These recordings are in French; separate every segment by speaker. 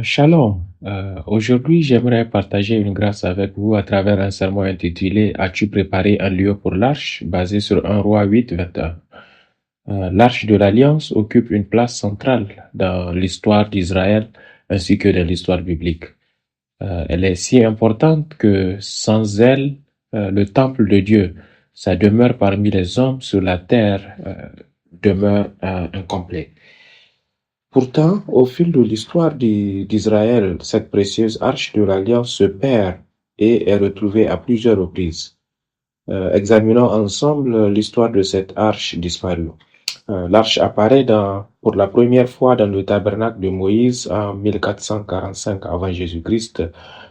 Speaker 1: Shalom. Aujourd'hui, j'aimerais partager une grâce avec vous à travers un sermon intitulé As-tu préparé un lieu pour l'arche, basé sur 1 Roi 8, 21. L'arche de l'Alliance occupe une place centrale dans l'histoire d'Israël ainsi que dans l'histoire biblique. Elle est si importante que sans elle, le temple de Dieu, sa demeure parmi les hommes sur la terre, demeure incomplet. Pourtant, au fil de l'histoire d'Israël, cette précieuse arche de l'Alliance se perd et est retrouvée à plusieurs reprises. Examinons ensemble l'histoire de cette arche disparue. L'arche apparaît pour la première fois dans le tabernacle de Moïse en 1445 avant Jésus-Christ.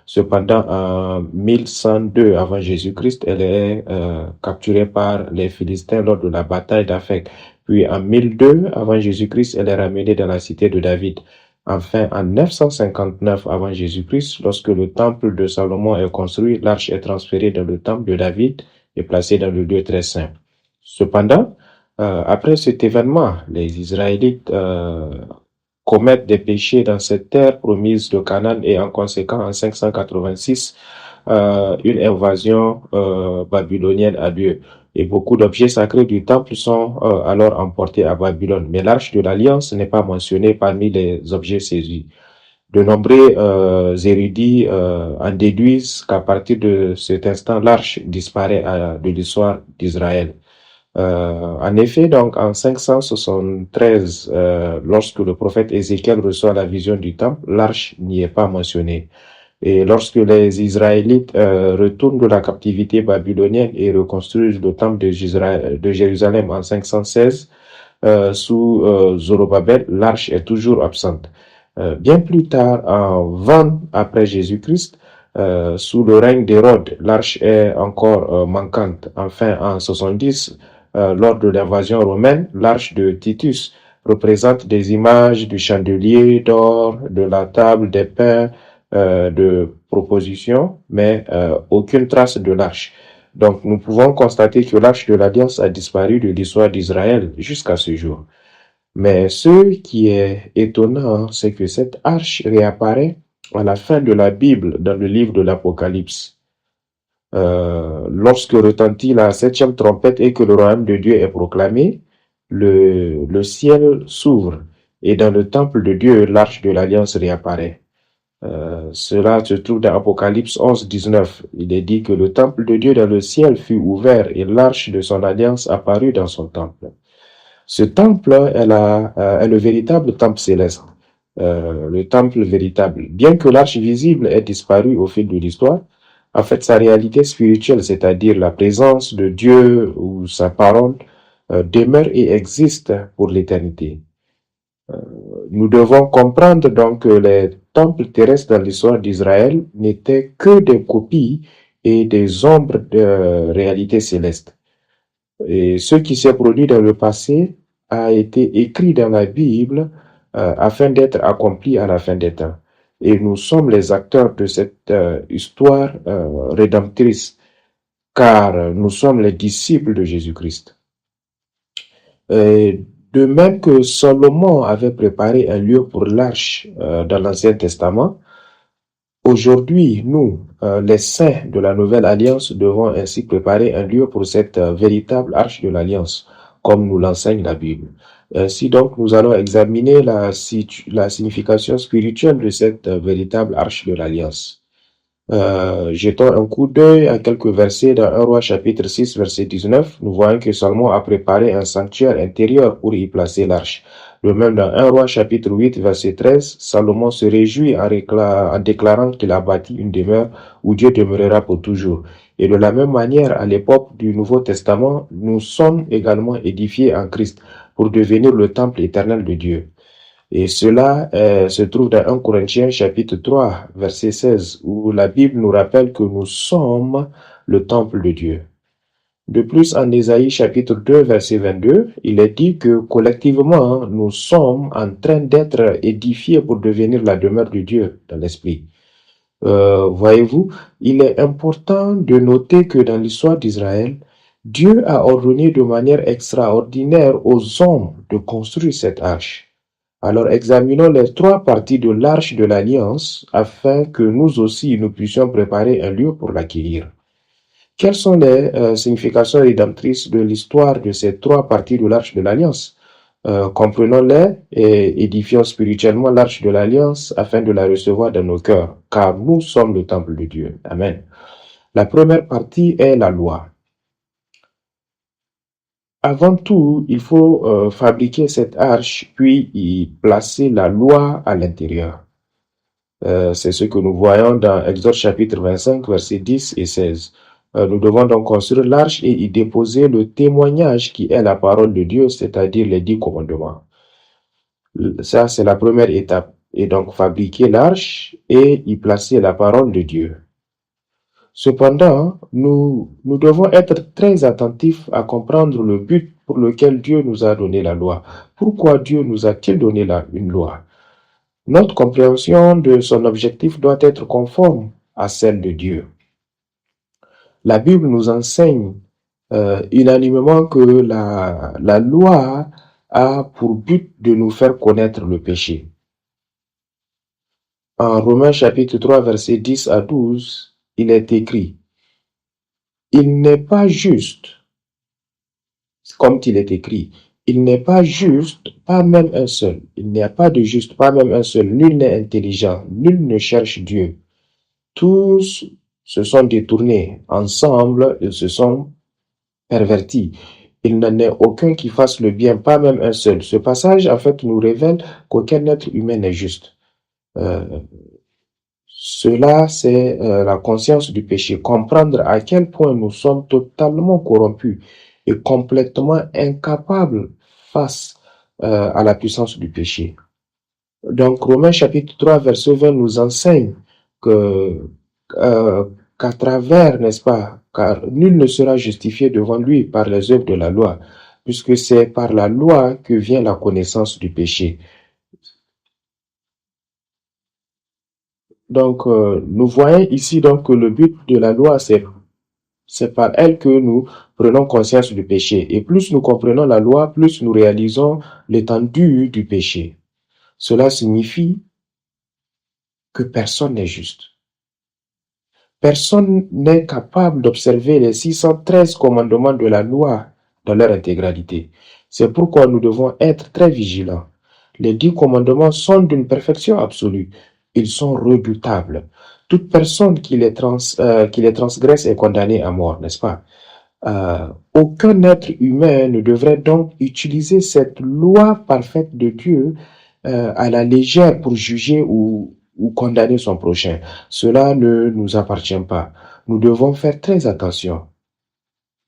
Speaker 1: Cependant, en 1102 avant Jésus-Christ, elle est capturée par les Philistins lors de la bataille d'Aphek. Puis en 1002 avant Jésus-Christ, elle est ramenée dans la cité de David. Enfin, en 959 avant Jésus-Christ, lorsque le temple de Salomon est construit, l'arche est transférée dans le temple de David et placée dans le lieu très saint. Cependant, après cet événement, les Israélites commettent des péchés dans cette terre promise de Canaan et en conséquence, en 586, une invasion babylonienne a lieu. Et beaucoup d'objets sacrés du temple sont alors emportés à Babylone. Mais l'arche de l'Alliance n'est pas mentionnée parmi les objets saisis. De nombreux érudits en déduisent qu'à partir de cet instant, l'arche disparaît de l'histoire d'Israël. En effet, donc en 573, lorsque le prophète Ézéchiel reçoit la vision du temple, l'arche n'y est pas mentionnée. Et lorsque les Israélites retournent de la captivité babylonienne et reconstruisent le temple de Jérusalem en 516, sous Zorobabel, l'arche est toujours absente. Bien plus tard, en 20 après Jésus-Christ, sous le règne d'Hérode, l'arche est encore manquante. Enfin, en 70, lors de l'invasion romaine, l'arche de Titus représente des images du chandelier d'or, de la table des pains, de proposition, mais aucune trace de l'arche. Donc, nous pouvons constater que l'arche de l'Alliance a disparu de l'histoire d'Israël jusqu'à ce jour. Mais ce qui est étonnant, c'est que cette arche réapparaît à la fin de la Bible, dans le livre de l'Apocalypse. Lorsque retentit la 7e trompette et que le royaume de Dieu est proclamé, le ciel s'ouvre et dans le temple de Dieu, l'arche de l'Alliance réapparaît. Cela se trouve dans Apocalypse 11, 19. Il est dit que le temple de Dieu dans le ciel fut ouvert et l'arche de son alliance apparut dans son temple. Ce temple est le véritable temple céleste, le temple véritable. Bien que l'arche visible ait disparu au fil de l'histoire, en fait, sa réalité spirituelle, c'est-à-dire la présence de Dieu ou sa parole, demeure et existe pour l'éternité. Nous devons comprendre donc que les temples terrestres dans l'histoire d'Israël n'étaient que des copies et des ombres de réalité céleste. Et ce qui s'est produit dans le passé a été écrit dans la Bible afin d'être accompli à la fin des temps. Et nous sommes les acteurs de cette histoire rédemptrice, car nous sommes les disciples de Jésus-Christ. De même que Salomon avait préparé un lieu pour l'arche dans l'Ancien Testament, aujourd'hui, nous, les saints de la Nouvelle Alliance, devons ainsi préparer un lieu pour cette véritable arche de l'Alliance, comme nous l'enseigne la Bible. Ainsi donc, nous allons examiner la signification spirituelle de cette véritable arche de l'Alliance. Jetons un coup d'œil à quelques versets dans 1 Roi chapitre 6 verset 19. Nous voyons que Salomon a préparé un sanctuaire intérieur pour y placer l'arche. De même dans 1 Roi chapitre 8 verset 13, Salomon se réjouit en déclarant qu'il a bâti une demeure où Dieu demeurera pour toujours. Et de la même manière, à l'époque du Nouveau Testament, nous sommes également édifiés en Christ pour devenir le temple éternel de Dieu. Et cela se trouve dans 1 Corinthiens chapitre 3, verset 16, où la Bible nous rappelle que nous sommes le temple de Dieu. De plus, en Ésaïe chapitre 2, verset 22, il est dit que collectivement, nous sommes en train d'être édifiés pour devenir la demeure de Dieu dans l'esprit. Voyez-vous, il est important de noter que dans l'histoire d'Israël, Dieu a ordonné de manière extraordinaire aux hommes de construire cette arche. Alors examinons les 3 parties de l'arche de l'Alliance afin que nous aussi nous puissions préparer un lieu pour l'accueillir. Quelles sont les significations rédemptrices de l'histoire de ces 3 parties de l'arche de l'Alliance? Comprenons-les et édifions spirituellement l'arche de l'Alliance afin de la recevoir dans nos cœurs, car nous sommes le temple de Dieu. Amen. La première partie est la loi. Avant tout, il faut fabriquer cette arche, puis y placer la loi à l'intérieur. C'est ce que nous voyons dans Exode chapitre 25, versets 10 et 16. Nous devons donc construire l'arche et y déposer le témoignage qui est la parole de Dieu, c'est-à-dire les 10 commandements. Ça, c'est la première étape. Et donc, fabriquer l'arche et y placer la parole de Dieu. Cependant, nous devons être très attentifs à comprendre le but pour lequel Dieu nous a donné la loi. Pourquoi Dieu nous a-t-il donné une loi? Notre compréhension de son objectif doit être conforme à celle de Dieu. La Bible nous enseigne unanimement que la loi a pour but de nous faire connaître le péché. En Romains chapitre 3, versets 10 à 12, il est écrit: Il n'est pas juste, comme il est écrit, il n'est pas juste, pas même un seul. Il n'y a pas de juste, pas même un seul. Nul n'est intelligent, nul ne cherche Dieu. Tous se sont détournés, ensemble ils se sont pervertis. Il n'en est aucun qui fasse le bien, pas même un seul. Ce passage, en fait, nous révèle qu'aucun être humain n'est juste. Cela, c'est la conscience du péché, comprendre à quel point nous sommes totalement corrompus et complètement incapables face à la puissance du péché. Donc, Romains chapitre 3, verset 20 nous enseigne que qu'à travers, n'est-ce pas, car nul ne sera justifié devant lui par les œuvres de la loi, puisque c'est par la loi que vient la connaissance du péché. Donc, nous voyons ici donc que le but de la loi, c'est par elle que nous prenons conscience du péché. Et plus nous comprenons la loi, plus nous réalisons l'étendue du péché. Cela signifie que personne n'est juste. Personne n'est capable d'observer les 613 commandements de la loi dans leur intégralité. C'est pourquoi nous devons être très vigilants. Les 10 commandements sont d'une perfection absolue. Ils sont redoutables. Toute personne qui les transgresse est condamnée à mort, n'est-ce pas? Aucun être humain ne devrait donc utiliser cette loi parfaite de Dieu à la légère pour juger ou condamner son prochain. Cela ne nous appartient pas. Nous devons faire très attention.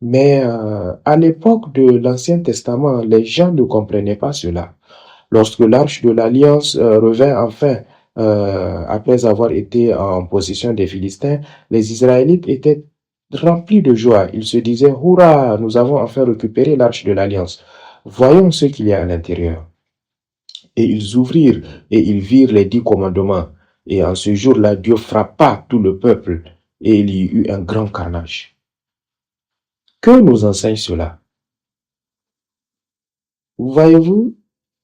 Speaker 1: Mais à l'époque de l'Ancien Testament, les gens ne comprenaient pas cela. Lorsque l'arche de l'Alliance revint enfin, après avoir été en possession des Philistins, les Israélites étaient remplis de joie. Ils se disaient: Hurrah, nous avons enfin récupéré l'arche de l'Alliance. Voyons ce qu'il y a à l'intérieur. Et ils ouvrirent et ils virent les 10 commandements. Et en ce jour-là, Dieu frappa tout le peuple et il y eut un grand carnage. Que nous enseigne cela? Voyez-vous,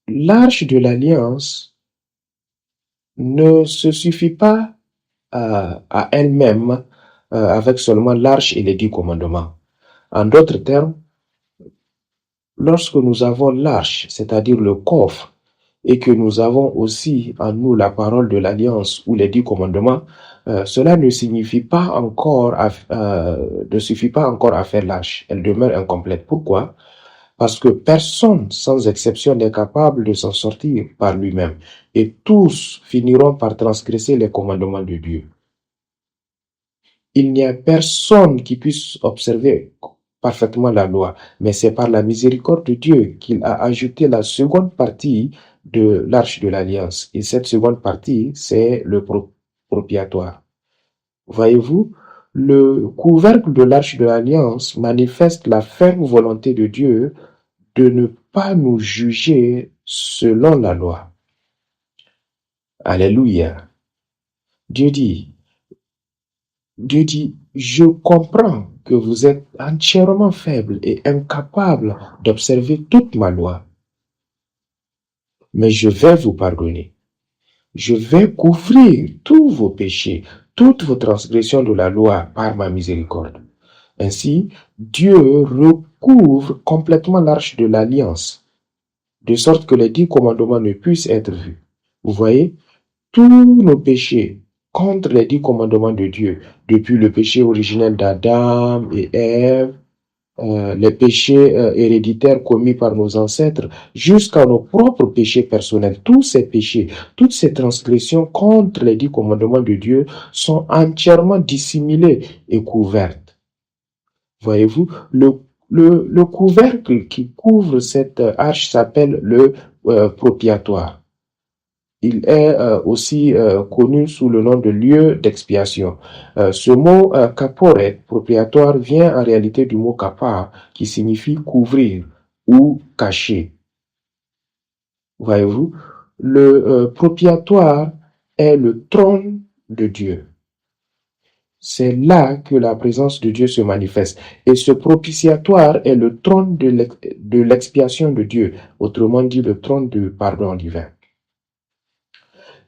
Speaker 1: l'arche de l'Alliance ne se suffit pas à elle-même avec seulement l'arche et les 10 commandements. En d'autres termes, lorsque nous avons l'arche, c'est-à-dire le coffre, et que nous avons aussi en nous la parole de l'Alliance ou les 10 commandements, cela ne suffit pas encore à faire l'arche. Elle demeure incomplète. Pourquoi? Parce que personne, sans exception, n'est capable de s'en sortir par lui-même. Et tous finiront par transgresser les commandements de Dieu. Il n'y a personne qui puisse observer parfaitement la loi, mais c'est par la miséricorde de Dieu qu'il a ajouté la seconde partie de l'arche de l'Alliance. Et cette seconde partie, c'est le propiatoire. Voyez-vous, le couvercle de l'arche de l'Alliance manifeste la ferme volonté de Dieu de ne pas nous juger selon la loi. Alléluia. Dieu dit, je comprends que vous êtes entièrement faible et incapable d'observer toute ma loi.
Speaker 2: mais je vais vous pardonner. Je vais couvrir tous vos péchés, toutes vos transgressions de la loi par ma miséricorde. Ainsi, Dieu recouvre complètement l'arche de l'alliance, de sorte que les 10 commandements ne puissent être vus. Vous voyez, tous nos péchés contre les 10 commandements de Dieu, depuis le péché originel d'Adam et Ève, les péchés héréditaires commis par nos ancêtres, jusqu'à nos propres péchés personnels, tous ces péchés, toutes ces transgressions contre les 10 commandements de Dieu sont entièrement dissimulées et couvertes. Voyez-vous, le couvercle qui couvre cette arche s'appelle le propiatoire. Il est aussi connu sous le nom de lieu d'expiation. Ce mot caporet, propriatoire, vient en réalité du mot kapar, qui signifie couvrir ou cacher. Voyez-vous, le propriatoire est le trône de Dieu. C'est là que la présence de Dieu se manifeste. Et ce propitiatoire est le trône de l'expiation de Dieu, autrement dit le trône du pardon divin.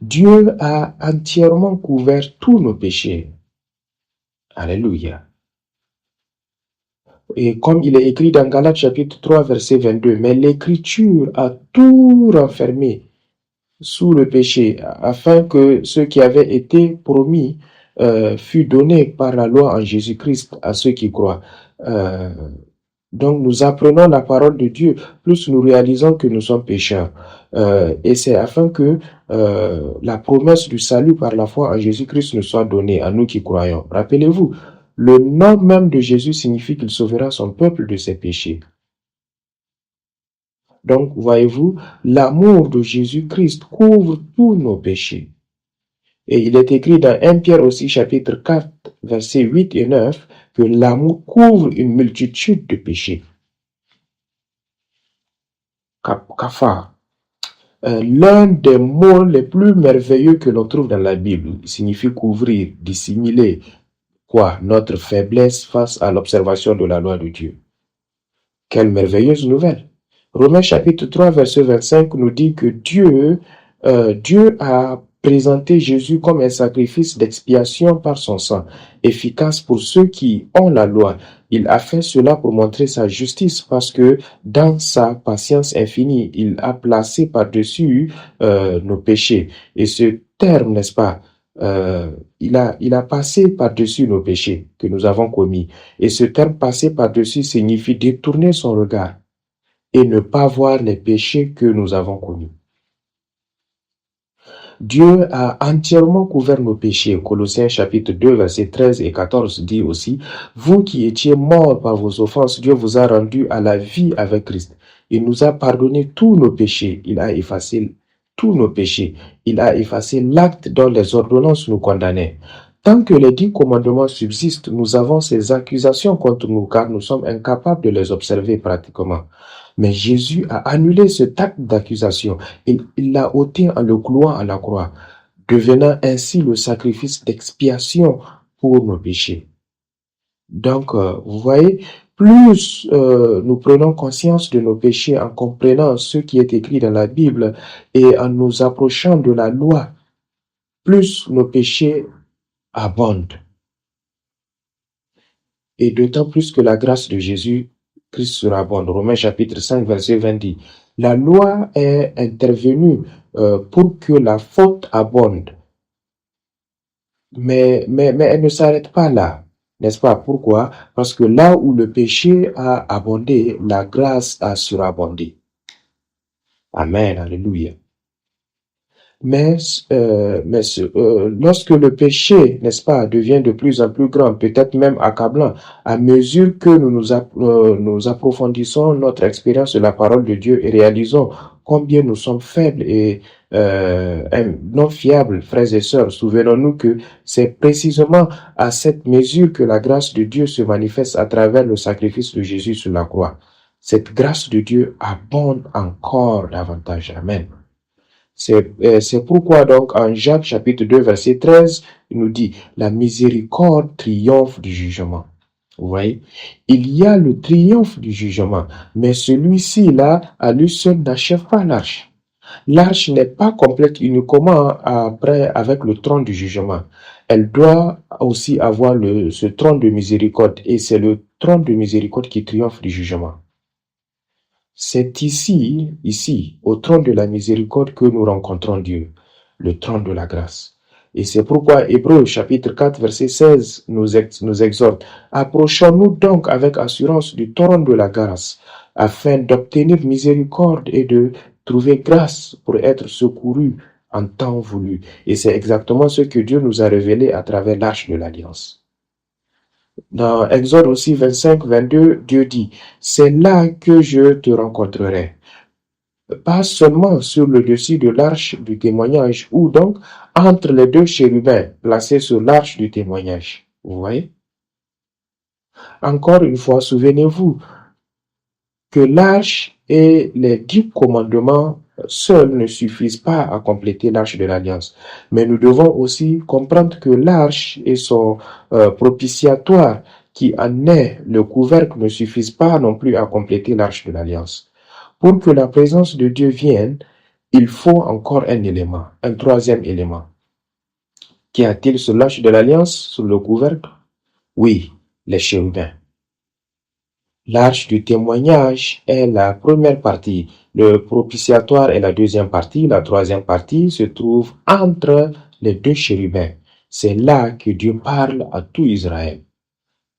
Speaker 2: Dieu a entièrement couvert tous nos péchés. Alléluia. Et comme il est écrit dans Galates chapitre 3 verset 22, mais l'écriture a tout renfermé sous le péché, afin que ce qui avait été promis fût donné par la loi en Jésus-Christ à ceux qui croient. Donc nous apprenons la parole de Dieu, plus nous réalisons que nous sommes pécheurs. Et c'est afin que la promesse du salut par la foi en Jésus-Christ nous soit donnée à nous qui croyons. Rappelez-vous, le nom même de Jésus signifie qu'il sauvera son peuple de ses péchés. Donc, voyez-vous, l'amour de Jésus-Christ couvre tous nos péchés. Et il est écrit dans 1 Pierre aussi, chapitre 4, versets 8 et 9, que l'amour couvre une multitude de péchés. Kafar. L'un des mots les plus merveilleux que l'on trouve dans la Bible, il signifie couvrir, dissimuler, quoi? Notre faiblesse face à l'observation de la loi de Dieu. Quelle merveilleuse nouvelle! Romains chapitre 3, verset 25 nous dit que Dieu a présenté Jésus comme un sacrifice d'expiation par son sang, efficace pour ceux qui ont la loi. Il a fait cela pour montrer sa justice, parce que dans sa patience infinie, il a placé par-dessus nos péchés. Et ce terme, n'est-ce pas, il a passé par-dessus nos péchés que nous avons commis. Et ce terme passer par-dessus signifie détourner son regard et ne pas voir les péchés que nous avons commis. Dieu a entièrement couvert nos péchés. Colossiens chapitre 2, versets 13 et 14 dit aussi, « Vous qui étiez morts par vos offenses, Dieu vous a rendus à la vie avec Christ. Il nous a pardonné tous nos péchés. Il a effacé tous nos péchés. Il a effacé l'acte dont les ordonnances nous condamnaient. Tant que les 10 commandements subsistent, nous avons ces accusations contre nous, car nous sommes incapables de les observer pratiquement. Mais Jésus a annulé cet acte d'accusation. Il l'a ôté en le clouant à la croix, devenant ainsi le sacrifice d'expiation pour nos péchés. Donc, vous voyez, plus nous prenons conscience de nos péchés en comprenant ce qui est écrit dans la Bible et en nous approchant de la loi, plus nos péchés abondent. Et d'autant plus que la grâce de Jésus Christ surabonde. Romains chapitre 5, verset 20 dit, « La loi est intervenue pour que la faute abonde. » Mais elle ne s'arrête pas là, n'est-ce pas? Pourquoi? Parce que là où le péché a abondé, la grâce a surabondé. Amen, alléluia. Mais lorsque le péché, n'est-ce pas, devient de plus en plus grand, peut-être même accablant, à mesure que nous approfondissons notre expérience de la parole de Dieu et réalisons combien nous sommes faibles et non fiables, frères et sœurs, souvenons-nous que c'est précisément à cette mesure que la grâce de Dieu se manifeste à travers le sacrifice de Jésus sur la croix. Cette grâce de Dieu abonde encore davantage. Amen. C'est pourquoi donc en Jacques chapitre 2 verset 13, il nous dit, la miséricorde triomphe du jugement. Vous voyez, il y a le triomphe du jugement, mais celui-ci là, à lui seul, n'achève pas l'arche. L'arche n'est pas complète uniquement après avec le trône du jugement. Elle doit aussi avoir ce trône de miséricorde et c'est le trône de miséricorde qui triomphe du jugement. C'est ici, au trône de la miséricorde que nous rencontrons Dieu, le trône de la grâce. Et c'est pourquoi Hébreux chapitre 4 verset 16 nous exhorte. Approchons-nous donc avec assurance du trône de la grâce, afin d'obtenir miséricorde et de trouver grâce pour être secourus en temps voulu. Et c'est exactement ce que Dieu nous a révélé à travers l'arche de l'alliance. Dans Exode aussi 25, 22, Dieu dit, c'est là que je te rencontrerai. Pas seulement sur le dessus de l'arche du témoignage, ou donc entre les deux chérubins placés sur l'arche du témoignage. Vous voyez? Encore une fois, souvenez-vous que l'arche et les 10 commandements seuls ne suffisent pas à compléter l'arche de l'alliance. Mais nous devons aussi comprendre que l'arche et son propitiatoire qui en est le couvercle ne suffisent pas non plus à compléter l'arche de l'alliance. Pour que la présence de Dieu vienne, il faut encore un élément, un troisième élément. Qu'y a-t-il sur l'arche de l'alliance, sur le couvercle? Oui, les chérubins. L'arche du témoignage est la première partie, le propitiatoire est la deuxième partie, la troisième partie se trouve entre les deux chérubins. C'est là que Dieu parle à tout Israël.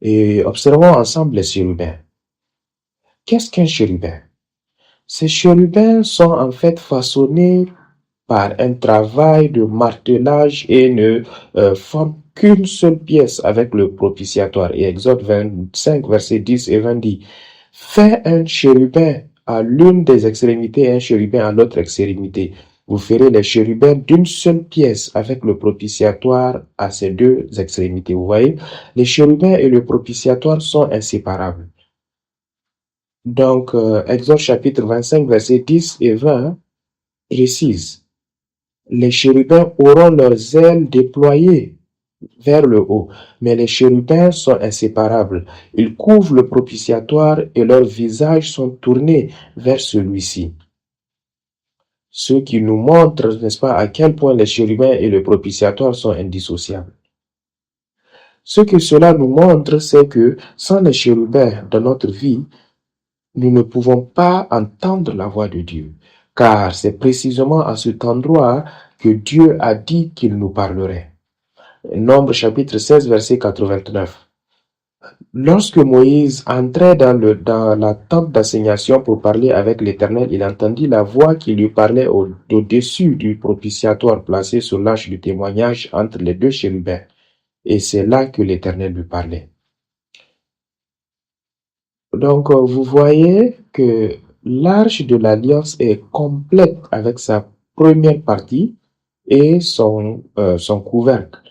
Speaker 2: Et observons ensemble les chérubins. Qu'est-ce qu'un chérubin? Ces chérubins sont en fait façonnés par un travail de martelage et ne forment qu'une seule pièce avec le propitiatoire. Et Exode 25, versets 10 et 20 dit, fais un chérubin à l'une des extrémités et un chérubin à l'autre extrémité. Vous ferez les chérubins d'une seule pièce avec le propitiatoire à ces deux extrémités. Vous voyez, les chérubins et le propitiatoire sont inséparables. Donc, Exode chapitre 25, versets 10 et 20 précise, les chérubins auront leurs ailes déployées vers le haut, mais les chérubins sont inséparables. Ils couvrent le propitiatoire et leurs visages sont tournés vers celui-ci. Ce qui nous montre, n'est-ce pas, à quel point les chérubins et le propitiatoire sont indissociables. Ce que cela nous montre, c'est que sans les chérubins dans notre vie, nous ne pouvons pas entendre la voix de Dieu, car c'est précisément à cet endroit que Dieu a dit qu'il nous parlerait. Nombre chapitre 16, verset 89. Lorsque Moïse entrait dans la tente d'assignation pour parler avec l'Éternel, il entendit la voix qui lui parlait au-dessus du propitiatoire placé sur l'arche du témoignage entre les deux chérubins. Et c'est là que l'Éternel lui parlait. Donc, vous voyez que l'arche de l'alliance est complète avec sa première partie et son couvercle,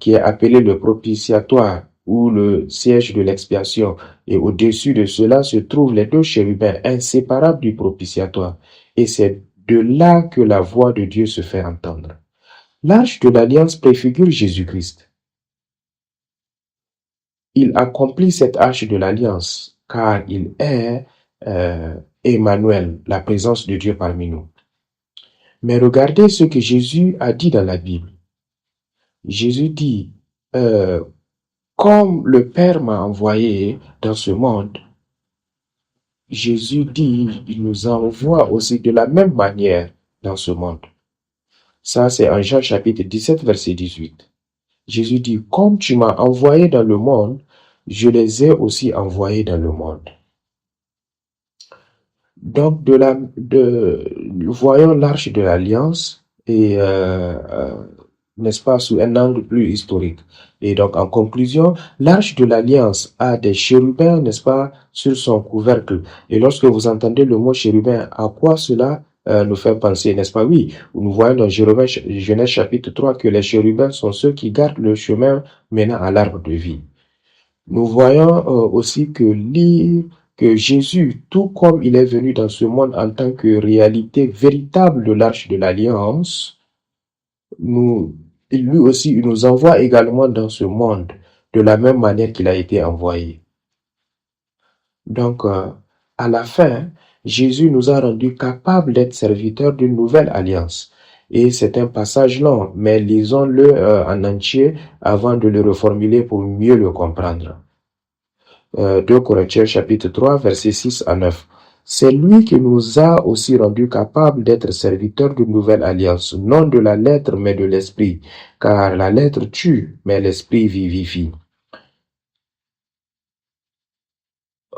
Speaker 2: qui est appelé le propitiatoire ou le siège de l'expiation. Et au-dessus de cela se trouvent les deux chérubins inséparables du propitiatoire. Et c'est de là que la voix de Dieu se fait entendre. L'arche de l'alliance préfigure Jésus-Christ. Il accomplit cette arche de l'alliance, car il est Emmanuel, la présence de Dieu parmi nous. Mais regardez ce que Jésus a dit dans la Bible. Jésus dit, comme le Père m'a envoyé dans ce monde, Jésus dit, il nous envoie aussi de la même manière dans ce monde. Ça, c'est en Jean chapitre 17, verset 18. Jésus dit, comme tu m'as envoyé dans le monde, je les ai aussi envoyés dans le monde. Donc, voyons l'arche de l'alliance et, n'est-ce pas, sous un angle plus historique. Et donc, en conclusion, l'arche de l'alliance a des chérubins, n'est-ce pas, sur son couvercle. Et lorsque vous entendez le mot chérubin, à quoi cela nous fait penser, n'est-ce pas? Oui, nous voyons dans Genèse chapitre 3 que les chérubins sont ceux qui gardent le chemin menant à l'arbre de vie. Nous voyons aussi que Jésus, tout comme il est venu dans ce monde en tant que réalité véritable de l'arche de l'alliance, lui aussi, il nous envoie également dans ce monde de la même manière qu'il a été envoyé. Donc, à la fin, Jésus nous a rendus capables d'être serviteurs d'une nouvelle alliance. Et c'est un passage long, mais lisons-le en entier avant de le reformuler pour mieux le comprendre. 2 Corinthiens chapitre 3, versets 6 à 9. C'est lui qui nous a aussi rendus capables d'être serviteurs d'une nouvelle alliance, non de la lettre, mais de l'esprit, car la lettre tue, mais l'esprit vivifie.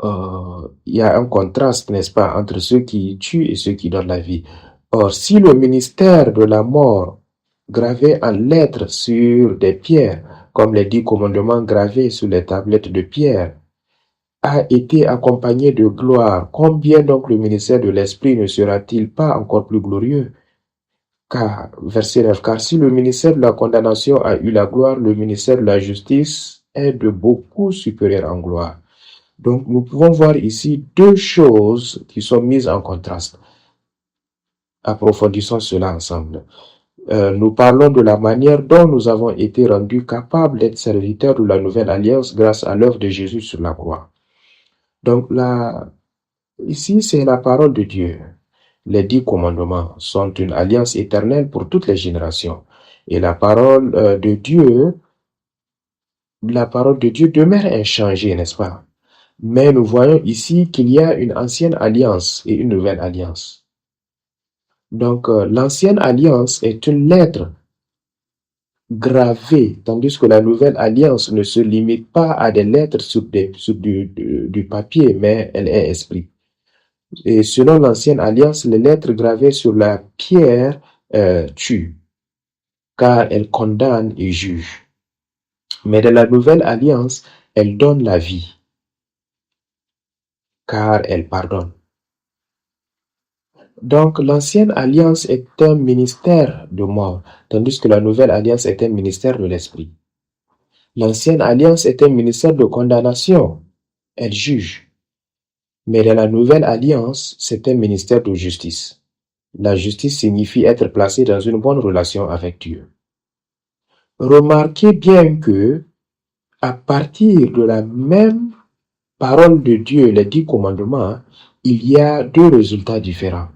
Speaker 2: Il y a un contraste, n'est-ce pas, entre ceux qui tuent et ceux qui donnent la vie. Or, si le ministère de la mort, gravé en lettres sur des pierres, comme les 10 commandements gravés sur les tablettes de pierre, a été accompagné de gloire, combien donc le ministère de l'Esprit ne sera-t-il pas encore plus glorieux? Car, verset 9, car si le ministère de la condamnation a eu la gloire, le ministère de la justice est de beaucoup supérieur en gloire. Donc, nous pouvons voir ici deux choses qui sont mises en contraste. Approfondissons cela ensemble. Nous parlons de la manière dont nous avons été rendus capables d'être serviteurs de la nouvelle alliance grâce à l'œuvre de Jésus sur la croix. Donc, ici, c'est la parole de Dieu. Les 10 commandements sont une alliance éternelle pour toutes les générations. Et la parole de Dieu demeure inchangée, n'est-ce pas? Mais nous voyons ici qu'il y a une ancienne alliance et une nouvelle alliance. Donc, l'ancienne alliance est une lettre gravée, tandis que la nouvelle alliance ne se limite pas à des lettres sur du papier, mais elle est esprit. Et selon l'ancienne alliance, les lettres gravées sur la pierre tuent, car elles condamnent et jugent. Mais dans la nouvelle alliance, elles donnent la vie, car elles pardonnent. Donc, l'ancienne alliance est un ministère de mort, tandis que la nouvelle alliance est un ministère de l'esprit. L'ancienne alliance est un ministère de condamnation, elle juge. Mais dans la nouvelle alliance, c'est un ministère de justice. La justice signifie être placé dans une bonne relation avec Dieu. Remarquez bien que, à partir de la même parole de Dieu, les 10 commandements, il y a deux résultats différents.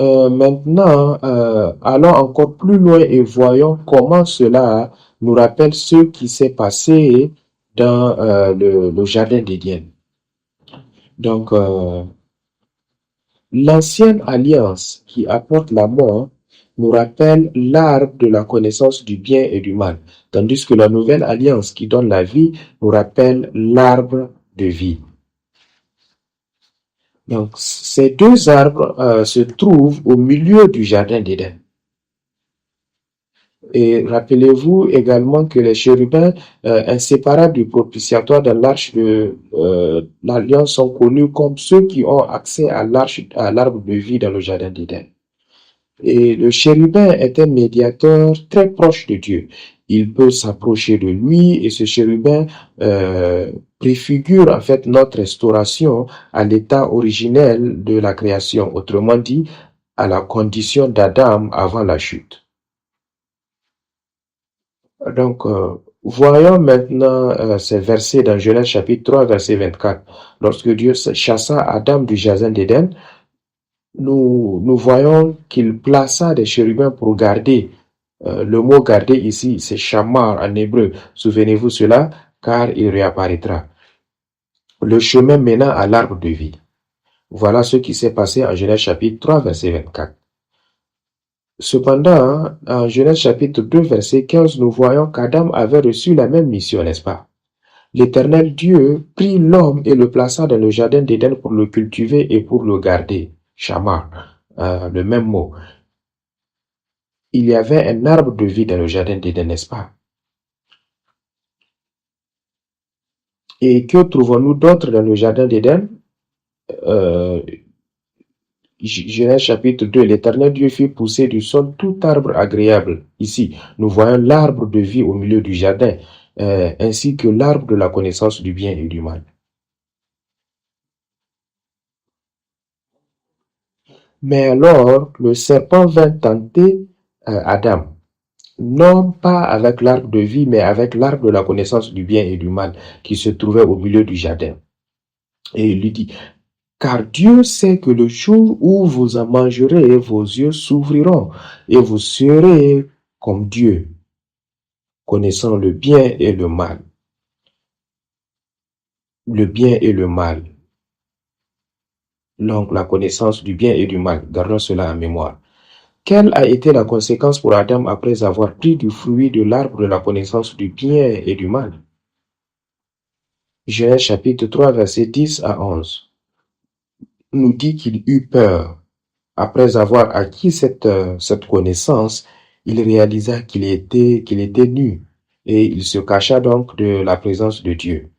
Speaker 2: Maintenant, allons encore plus loin et voyons comment cela nous rappelle ce qui s'est passé dans le jardin d'Éden. Donc, l'ancienne alliance qui apporte la mort nous rappelle l'arbre de la connaissance du bien et du mal, tandis que la nouvelle alliance qui donne la vie nous rappelle l'arbre de vie. Donc, ces deux arbres se trouvent au milieu du jardin d'Éden. Et rappelez-vous également que les chérubins inséparables du propitiatoire dans l'arche de l'alliance sont connus comme ceux qui ont accès à l'arbre de vie dans le jardin d'Éden. Et le chérubin est un médiateur très proche de Dieu. Il peut s'approcher de lui et ce chérubin préfigure en fait notre restauration à l'état originel de la création, autrement dit, à la condition d'Adam avant la chute. Donc, voyons maintenant ces versets dans Genèse chapitre 3, verset 24. Lorsque Dieu chassa Adam du jardin d'Éden, nous voyons qu'il plaça des chérubins pour garder. Le mot garder ici, c'est shamar en hébreu. Souvenez-vous cela, car il réapparaîtra. Le chemin menant à l'arbre de vie. Voilà ce qui s'est passé en Genèse chapitre 3, verset 24. Cependant, en Genèse chapitre 2, verset 15, nous voyons qu'Adam avait reçu la même mission, n'est-ce pas? L'Éternel Dieu prit l'homme et le plaça dans le jardin d'Éden pour le cultiver et pour le garder. Shamar, le même mot. Il y avait un arbre de vie dans le jardin d'Éden, n'est-ce pas? Et que trouvons-nous d'autre dans le jardin d'Éden? Genèse chapitre 2, l'Éternel Dieu fit pousser du sol tout arbre agréable. Ici, nous voyons l'arbre de vie au milieu du jardin, ainsi que l'arbre de la connaissance du bien et du mal. Mais alors, le serpent vint tenter Adam, non pas avec l'arbre de vie, mais avec l'arbre de la connaissance du bien et du mal, qui se trouvait au milieu du jardin. Et il lui dit, car Dieu sait que le jour où vous en mangerez, vos yeux s'ouvriront et vous serez comme Dieu, connaissant le bien et le mal. Le bien et le mal. Donc la connaissance du bien et du mal. Gardons cela en mémoire. Quelle a été la conséquence pour Adam après avoir pris du fruit de l'arbre de la connaissance du bien et du mal? Genèse chapitre 3, verset 10 à 11 nous dit qu'il eut peur. Après avoir acquis cette connaissance, il réalisa qu'il était nu et il se cacha donc de la présence de Dieu.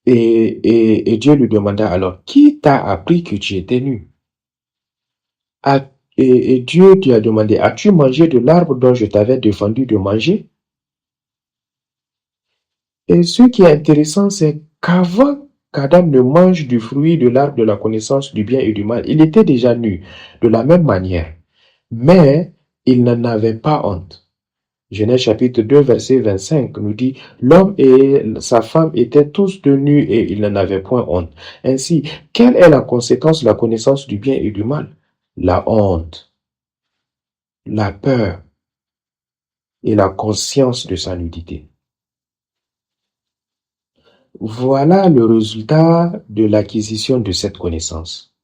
Speaker 2: Et Dieu lui demanda alors, qui t'a appris que tu étais nu? Et Dieu lui a demandé, as-tu mangé de l'arbre dont je t'avais défendu de manger? Et ce qui est intéressant, c'est qu'avant qu'Adam ne mange du fruit de l'arbre de la connaissance du bien et du mal, il était déjà nu de la même manière, mais il n'en avait pas honte. Genèse chapitre 2, verset 25 nous dit, l'homme et sa femme étaient tous nus et ils n'en avaient point honte. Ainsi, quelle est la conséquence de la connaissance du bien et du mal? La honte, la peur et la conscience de sa nudité. Voilà le résultat de l'acquisition de cette connaissance.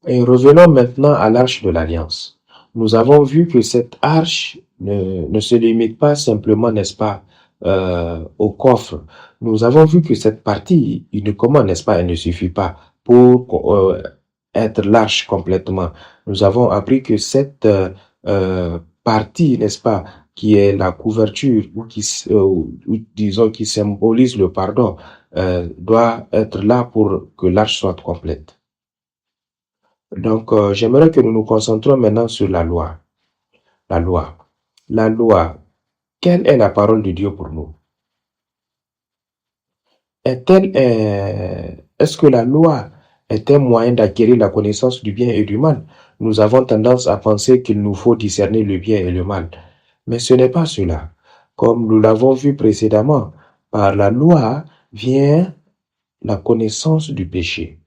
Speaker 2: Et revenons maintenant à l'arche de l'Alliance. Nous avons vu que cette arche ne se limite pas simplement, n'est-ce pas, au coffre. Nous avons vu que cette partie uniquement, n'est-ce pas, elle ne suffit pas pour être l'arche complètement. Nous avons appris que cette partie, n'est-ce pas, qui est la couverture ou disons qui symbolise le pardon, doit être là pour que l'arche soit complète. Donc, j'aimerais que nous nous concentrions maintenant sur la loi. La loi. La loi. Quelle est la parole de Dieu pour nous? Est-ce que la loi est un moyen d'acquérir la connaissance du bien et du mal? Nous avons tendance à penser qu'il nous faut discerner le bien et le mal. Mais ce n'est pas cela. Comme nous l'avons vu précédemment, par la loi vient la connaissance du péché.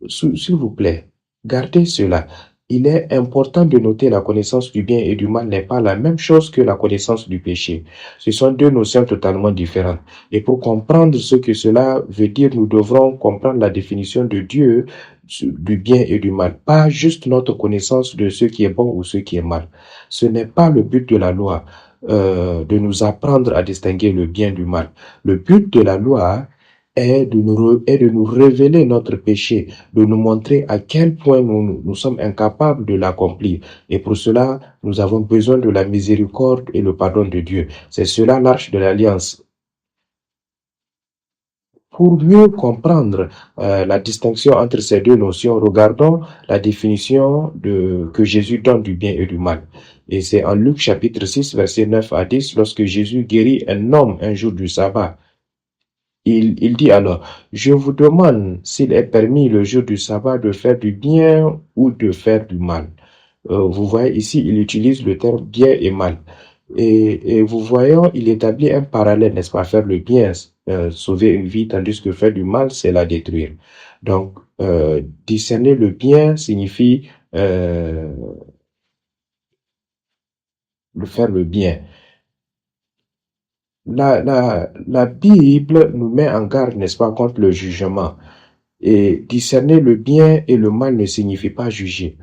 Speaker 2: S'il vous plaît, gardez cela. Il est important de noter la connaissance du bien et du mal n'est pas la même chose que la connaissance du péché. Ce sont deux notions totalement différentes. Et pour comprendre ce que cela veut dire, nous devrons comprendre la définition de Dieu du bien et du mal, pas juste notre connaissance de ce qui est bon ou ce qui est mal. Ce n'est pas le but de la loi de nous apprendre à distinguer le bien du mal. Le but de la loi est de nous révéler notre péché, de nous montrer à quel point nous sommes incapables de l'accomplir. Et pour cela, nous avons besoin de la miséricorde et le pardon de Dieu. C'est cela l'arche de l'Alliance. Pour mieux comprendre la distinction entre ces deux notions, regardons la définition que Jésus donne du bien et du mal. Et c'est en Luc chapitre 6, verset 9 à 10, lorsque Jésus guérit un homme un jour du sabbat. Il dit alors, je vous demande s'il est permis le jour du sabbat de faire du bien ou de faire du mal. Vous voyez ici, il utilise le terme bien et mal. Et vous voyez, il établit un parallèle, n'est-ce pas? Faire le bien, sauver une vie, tandis que faire du mal, c'est la détruire. Donc, discerner le bien signifie faire le bien. La Bible nous met en garde, n'est-ce pas, contre le jugement. Et discerner le bien et le mal ne signifie pas juger.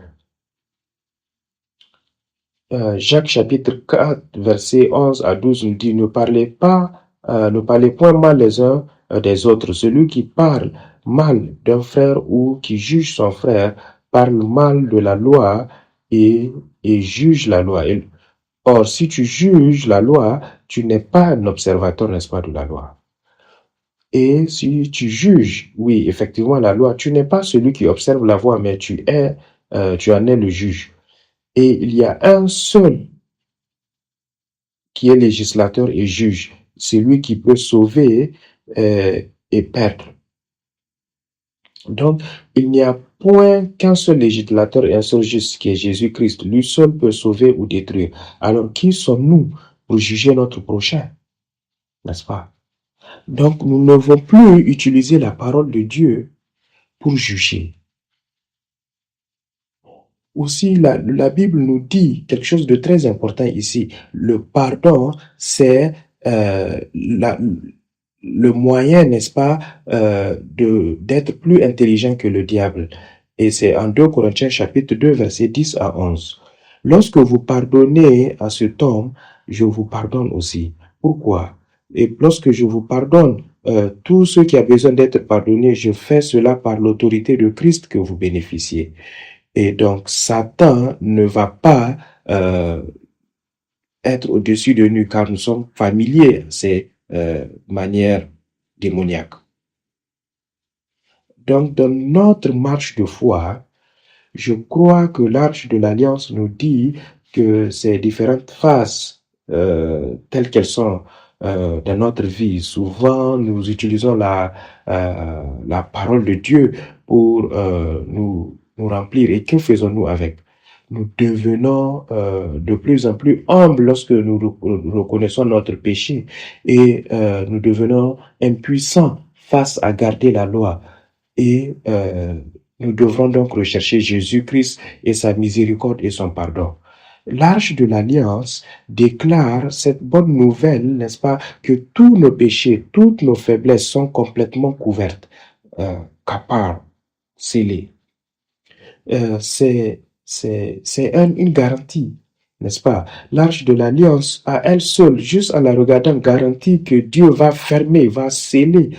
Speaker 2: Jacques chapitre 4, verset 11 à 12 nous dit, ne parlez point mal les uns des autres. Celui qui parle mal d'un frère ou qui juge son frère parle mal de la loi et juge la loi. Or, si tu juges la loi, tu n'es pas un observateur, n'est-ce pas, de la loi. Et si tu juges, oui, effectivement, la loi, tu n'es pas celui qui observe la loi, mais tu en es le juge. Et il y a un seul qui est législateur et juge, celui qui peut sauver et perdre. Donc, il n'y a point qu'un seul législateur et un seul juge qui est Jésus-Christ. Lui seul peut sauver ou détruire. Alors, qui sommes-nous pour juger notre prochain? N'est-ce pas? Donc, nous ne devons plus utiliser la parole de Dieu pour juger. Aussi, la Bible nous dit quelque chose de très important ici. Le pardon, c'est le moyen, n'est-ce pas, d'être plus intelligent que le diable. Et c'est en 2 Corinthiens chapitre 2, versets 10 à 11. Lorsque vous pardonnez à cet homme, je vous pardonne aussi. Pourquoi? Et lorsque je vous pardonne, tout ce qui a besoin d'être pardonné, je fais cela par l'autorité de Christ que vous bénéficiez. Et donc, Satan ne va pas être au-dessus de nous car nous sommes familiers à ces manières démoniaques. Donc, dans notre marche de foi, je crois que l'Arche de l'Alliance nous dit que ces différentes phases telles qu'elles sont dans notre vie, souvent nous utilisons la parole de Dieu pour nous remplir. Et que faisons-nous avec? Nous devenons de plus en plus humbles lorsque nous reconnaissons notre péché et nous devenons impuissants face à garder la loi. Et nous devrons donc rechercher Jésus-Christ et sa miséricorde et son pardon. L'Arche de l'Alliance déclare cette bonne nouvelle, n'est-ce pas, que tous nos péchés, toutes nos faiblesses sont complètement couvertes, capables, scellées. C'est une garantie, n'est-ce pas? L'Arche de l'Alliance, à elle seule, juste en la regardant, garantit que Dieu va fermer, va sceller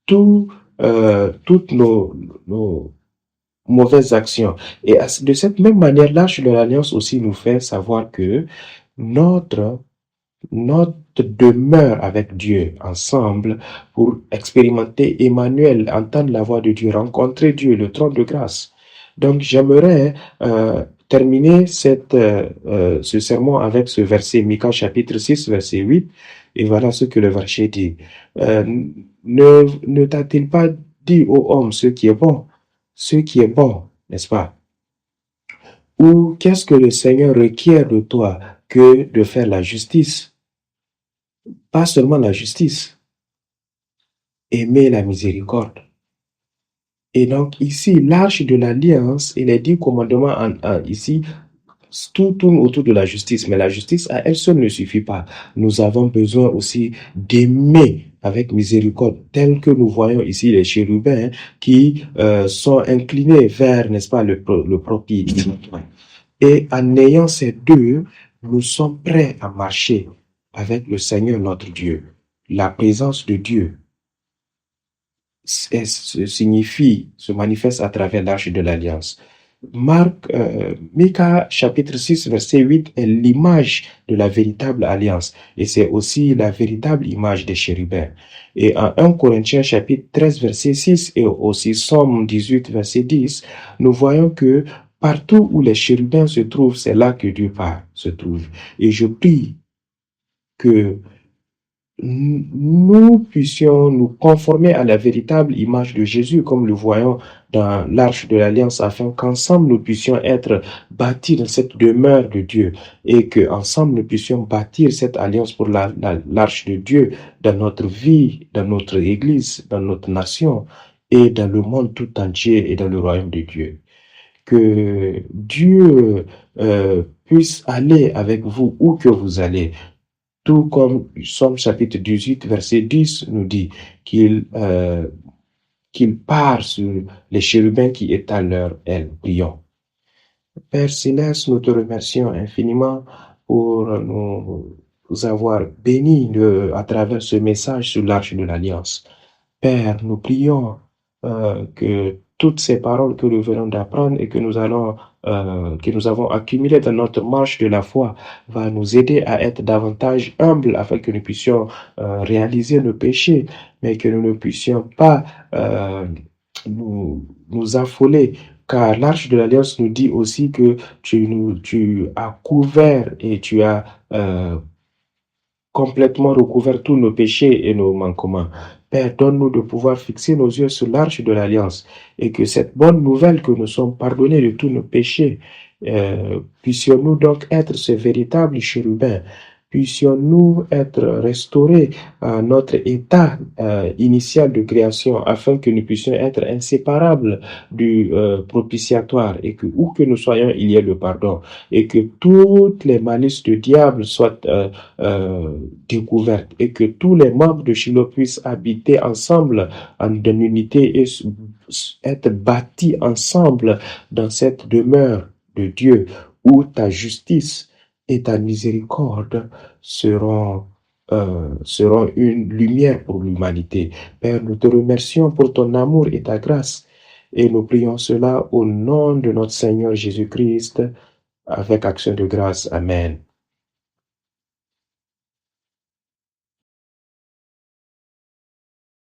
Speaker 2: toutes nos mauvaises actions. Et de cette même manière, l'Arche de l'Alliance aussi nous fait savoir que notre demeure avec Dieu ensemble pour expérimenter Emmanuel, entendre la voix de Dieu, rencontrer Dieu, le trône de grâce. Donc, j'aimerais terminer ce sermon avec ce verset, Micha chapitre 6, verset 8. Et voilà ce que le verset dit. Ne t'a-t-il pas dit, ô homme, ce qui est bon, n'est-ce pas? Ou qu'est-ce que le Seigneur requiert de toi que de faire la justice? Pas seulement la justice, aimer la miséricorde. Et donc ici, l'Arche de l'Alliance et les 10 commandements ici, tout tourne autour de la justice, mais la justice à elle seule ne suffit pas. Nous avons besoin aussi d'aimer avec miséricorde, tel que nous voyons ici les chérubins qui sont inclinés vers, n'est-ce pas, le propre. Et en ayant ces deux, nous sommes prêts à marcher avec le Seigneur notre Dieu. La présence de Dieu se manifeste à travers l'Arche de l'Alliance. Micha chapitre 6 verset 8 est l'image de la véritable alliance et c'est aussi la véritable image des chérubins. Et en 1 Corinthiens chapitre 13 verset 6 et aussi Somme 18 verset 10, nous voyons que partout où les chérubins se trouvent, c'est là que Dieu se trouve. Et je prie que nous puissions nous conformer à la véritable image de Jésus, comme le voyons dans l'Arche de l'Alliance, afin qu'ensemble nous puissions être bâtis dans cette demeure de Dieu et qu'ensemble nous puissions bâtir cette alliance pour l'Arche de Dieu dans notre vie, dans notre Église, dans notre nation et dans le monde tout entier et dans le royaume de Dieu. Que Dieu puisse aller avec vous où que vous allez. Tout comme Somme chapitre 18, verset 10 nous dit qu'il part sur les chérubins qui étalent leurs ailes. Prions. Père Céleste, nous te remercions infiniment pour nous avoir bénis à travers ce message sur l'Arche de l'Alliance. Père, nous prions que toutes ces paroles que nous venons d'apprendre et que nous avons accumulées dans notre marche de la foi va nous aider à être davantage humbles afin que nous puissions réaliser nos péchés, mais que nous ne puissions pas nous affoler. Car l'Arche de l'Alliance nous dit aussi que tu as couvert et tu as complètement recouvert tous nos péchés et nos manquements. Père, donne-nous de pouvoir fixer nos yeux sur l'Arche de l'Alliance et que cette bonne nouvelle que nous sommes pardonnés de tous nos péchés, puissions-nous donc être ce véritable chérubin puissions-nous être restaurés à notre état initial de création, afin que nous puissions être inséparables du propitiatoire, et que où que nous soyons, il y ait le pardon, et que toutes les malices du diable soient découvertes, et que tous les membres de Shiloh puissent habiter ensemble en unité et être bâtis ensemble dans cette demeure de Dieu, où ta justice et ta miséricorde seront une lumière pour l'humanité. Père, nous te remercions pour ton amour et ta grâce, et nous prions cela au nom de notre Seigneur Jésus-Christ, avec action de grâce. Amen.